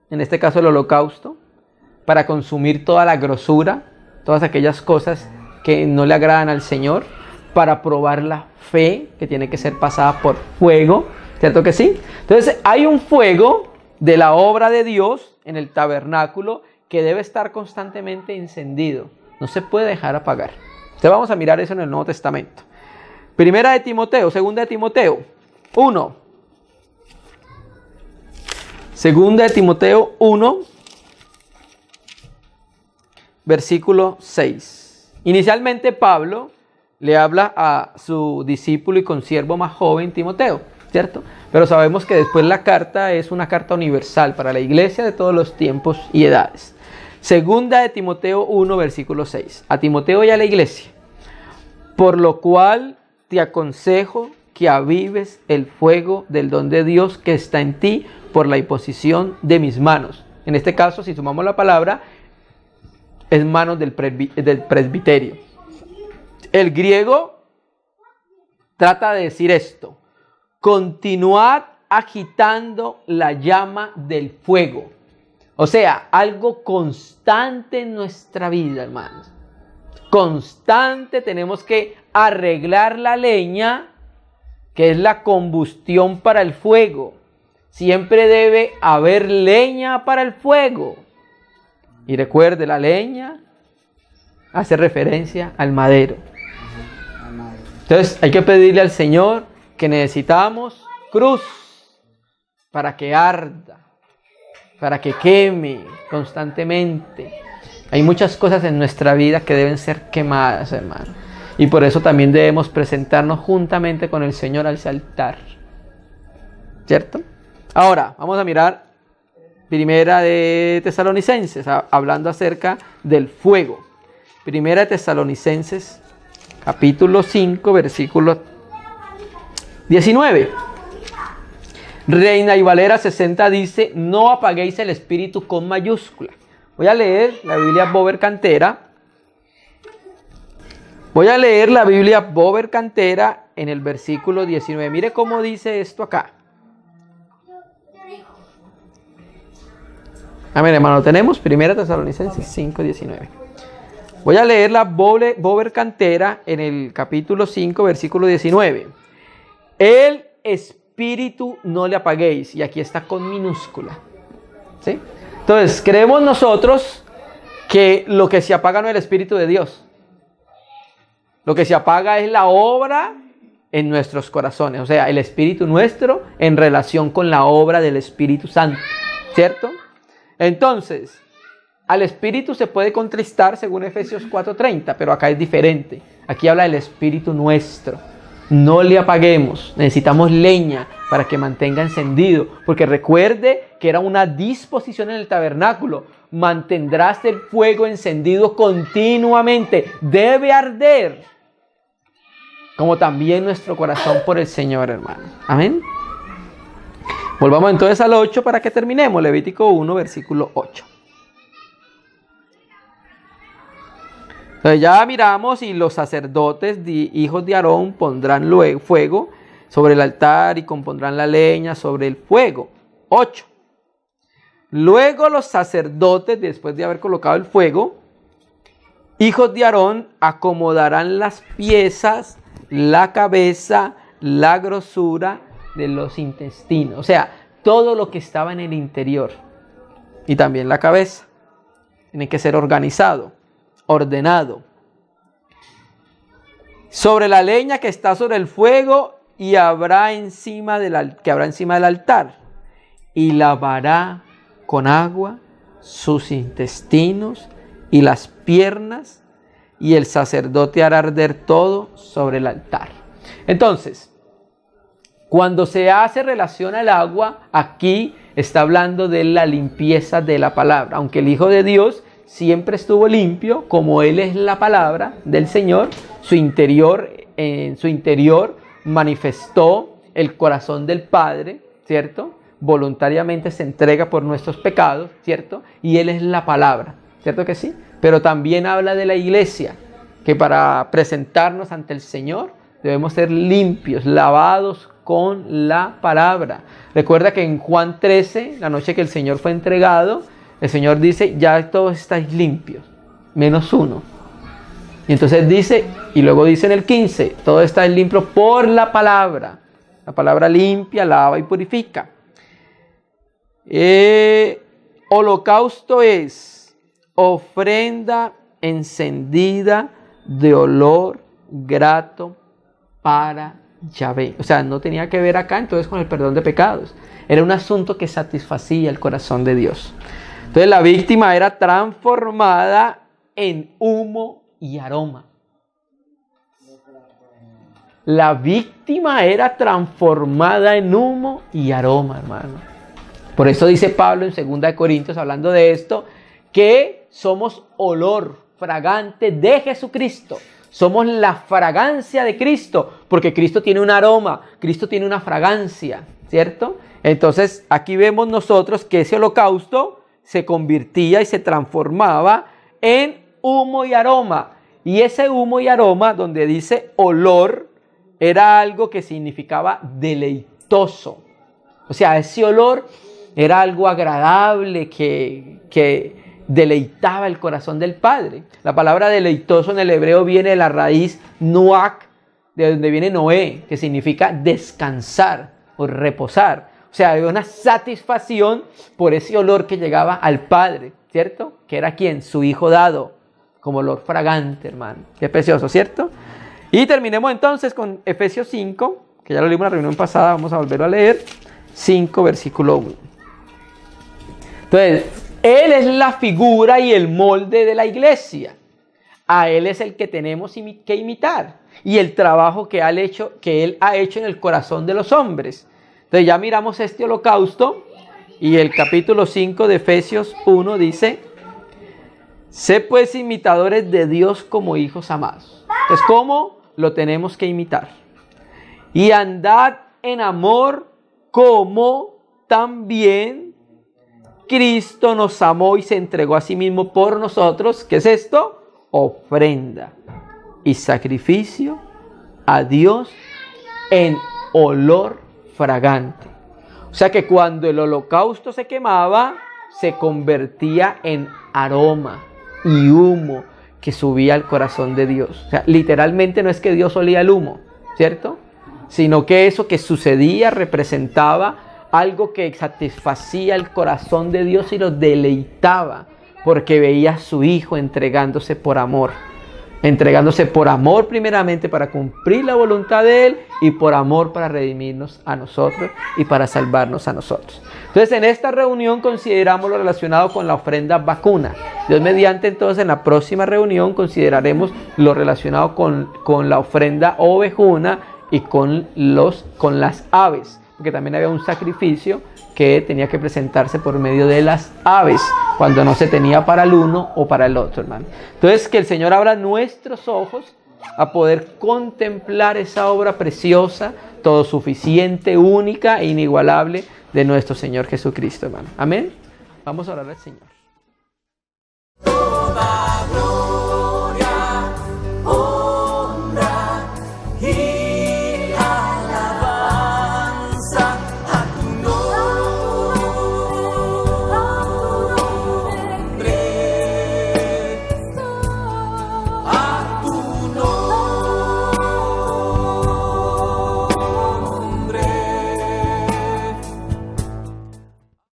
en este caso el holocausto, para consumir toda la grosura, todas aquellas cosas que no le agradan al Señor, para probar la fe que tiene que ser pasada por fuego, ¿cierto que sí? Entonces hay un fuego de la obra de Dios en el tabernáculo que debe estar constantemente encendido, no se puede dejar apagar. Entonces vamos a mirar eso en el Nuevo Testamento. Primera de Timoteo, segunda de Timoteo 1. Segunda de Timoteo 1, versículo 6. Inicialmente Pablo le habla a su discípulo y consiervo más joven, Timoteo, ¿cierto? Pero sabemos que después la carta es una carta universal para la iglesia de todos los tiempos y edades. Segunda de Timoteo 1, versículo 6. A Timoteo y a la iglesia. Por lo cual te aconsejo que avives el fuego del don de Dios que está en ti por la imposición de mis manos. En este caso, si sumamos la palabra, es manos del presbiterio. El griego trata de decir esto: continuad agitando la llama del fuego. O sea, algo constante en nuestra vida, hermanos. Constante, tenemos que arreglar la leña, que es la combustión para el fuego. Siempre debe haber leña para el fuego. Y recuerde, la leña hace referencia al madero. Entonces hay que pedirle al Señor que necesitamos cruz para que arda, para que queme constantemente. Hay muchas cosas en nuestra vida que deben ser quemadas, hermano. Y por eso también debemos presentarnos juntamente con el Señor al altar. ¿Cierto? Ahora, vamos a mirar Primera de Tesalonicenses, hablando acerca del fuego. Primera de Tesalonicenses, capítulo 5, versículo 19. Reina y Valera 60 dice: no apaguéis el espíritu con mayúscula. Voy a leer la Biblia Bover Cantera. En el versículo 19. Mire cómo dice esto acá. Amén, hermano. Tenemos Primera Tesalonicenses 5, 19. Voy a leer la Bover Cantera en el capítulo 5, versículo 19. El espíritu no le apaguéis. Y aquí está con minúscula. ¿Sí? Entonces, creemos nosotros que lo que se apaga no es el Espíritu de Dios. Lo que se apaga es la obra en nuestros corazones. O sea, el Espíritu nuestro en relación con la obra del Espíritu Santo. ¿Cierto? Entonces, al Espíritu se puede contristar según Efesios 4:30, pero acá es diferente. Aquí habla del Espíritu nuestro. No le apaguemos, necesitamos leña para que mantenga encendido, porque recuerde que era una disposición en el tabernáculo. Mantendrás el fuego encendido continuamente, debe arder. como también nuestro corazón por el Señor, hermano. Amén. Volvamos entonces al 8 para que terminemos. Levítico 1, versículo 8. Entonces ya miramos, y los sacerdotes, hijos de Aarón, pondrán luego fuego sobre el altar y compondrán la leña sobre el fuego. 8. Luego los sacerdotes, después de haber colocado el fuego, hijos de Aarón, acomodarán las piezas, la cabeza, la grosura de los intestinos. O sea, todo lo que estaba en el interior. Y también la cabeza. Tiene que ser organizado, ordenado. Sobre la leña que está sobre el fuego, y habrá encima del altar. Y lavará con agua sus intestinos y las piernas, y el sacerdote hará arder todo sobre el altar. Entonces, cuando se hace relación al agua, aquí está hablando de la limpieza de la palabra. Aunque el Hijo de Dios siempre estuvo limpio, como Él es la palabra del Señor, en su interior manifestó el corazón del Padre, ¿cierto? Voluntariamente se entrega por nuestros pecados, ¿cierto? Y Él es la palabra, ¿cierto que sí? Pero también habla de la iglesia, que para presentarnos ante el Señor debemos ser limpios, lavados con la palabra. Recuerda que en Juan 13, la noche que el Señor fue entregado, el Señor dice, ya todos estáis limpios, menos uno. Y entonces dice, y luego dice en el 15, todo está limpio por la palabra. La palabra limpia, lava y purifica. Holocausto es ofrenda encendida de olor grato para Yahvé. O sea, no tenía que ver acá entonces con el perdón de pecados. Era un asunto que satisfacía el corazón de Dios. Entonces la víctima era transformada en humo y aroma. La víctima era transformada en humo y aroma, hermano. Por eso dice Pablo en 2 Corintios, hablando de esto, que somos olor fragante de Jesucristo. Somos la fragancia de Cristo, porque Cristo tiene un aroma, Cristo tiene una fragancia, ¿cierto? Entonces aquí vemos nosotros que ese holocausto se convertía y se transformaba en humo y aroma. Y ese humo y aroma, donde dice olor, era algo que significaba deleitoso. O sea, ese olor era algo agradable que deleitaba el corazón del Padre. La palabra deleitoso en el hebreo viene de la raíz nuak, de donde viene Noé, que significa descansar o reposar. O sea, había una satisfacción por ese olor que llegaba al Padre, ¿cierto? Que era ¿quién? Su Hijo dado, como olor fragante, hermano. Qué precioso, ¿cierto? Y terminemos entonces con Efesios 5, que ya lo leímos en la reunión pasada, vamos a volverlo a leer. 5, versículo 1. Entonces, Él es la figura y el molde de la iglesia. A Él es el que tenemos que imitar. Y el trabajo que Él ha hecho en el corazón de los hombres. Entonces ya miramos este holocausto. Y el capítulo 5 de Efesios 1 dice: sé pues imitadores de Dios como hijos amados. Entonces, ¿cómo lo tenemos que imitar? Y andad en amor como también Cristo nos amó y se entregó a sí mismo por nosotros. ¿Qué es esto? Ofrenda y sacrificio a Dios en olor fragante. O sea que cuando el holocausto se quemaba, se convertía en aroma y humo que subía al corazón de Dios. O sea, literalmente no es que Dios olía el humo, ¿cierto? Sino que eso que sucedía representaba algo que satisfacía el corazón de Dios y lo deleitaba, porque veía a su Hijo entregándose por amor primeramente para cumplir la voluntad de Él, y por amor para redimirnos a nosotros y para salvarnos a nosotros. Entonces, en esta reunión consideramos lo relacionado con la ofrenda vacuna. Dios mediante, entonces en la próxima reunión consideraremos lo relacionado con la ofrenda ovejuna y con las aves, porque también había un sacrificio que tenía que presentarse por medio de las aves, cuando no se tenía para el uno o para el otro, hermano. Entonces, que el Señor abra nuestros ojos a poder contemplar esa obra preciosa, todo suficiente, única e inigualable de nuestro Señor Jesucristo, hermano. Amén. Vamos a orar al Señor.